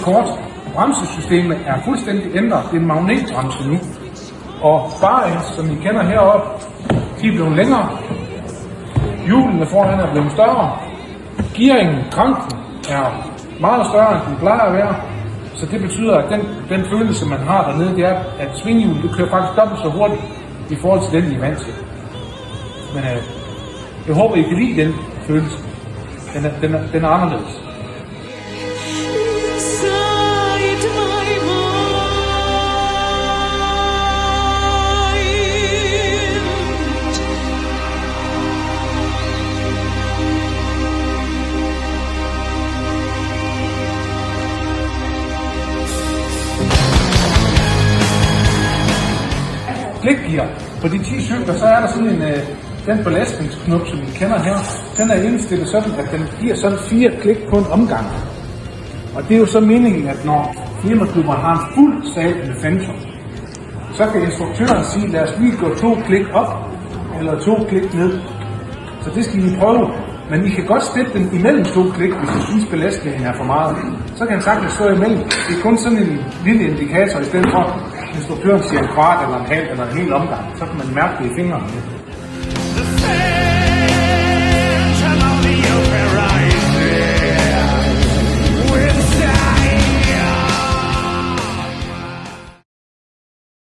Kort, bremsesystemet er fuldstændig ændret. Det er en magnetbremse nu. Og barends, som I kender heroppe, de er blevet længere. Hjulene foran er blevet større. Gearingen, kranken, er meget større, end den plejer at være. Så det betyder, at den følelse, man har dernede, det er, at svinghjulet det kører faktisk dobbelt så hurtigt i forhold til den, I er vant til. Men jeg håber, I kan lide den følelse. Den er anderledes. Klikgear. På de 10 cykler, så er der sådan den belastningsknop, som I kender her, den er indstillet sådan, at den giver sådan 4 klik på en omgang. Og det er jo så meningen, at når firmaklubberen har en fuld sal med Fenton, så kan instruktøren sige, lad os lige gå 2 klik op, eller 2 klik ned. Så det skal I prøve. Men I kan godt stille den imellem 2 klik, hvis I synes belastningen er for meget. Så kan den sagtens stå imellem. Det er kun sådan en lille indikator, i stedet for instruktøren siger en kvart eller en halv eller en hel omgang. Så kan man mærke det i fingrene.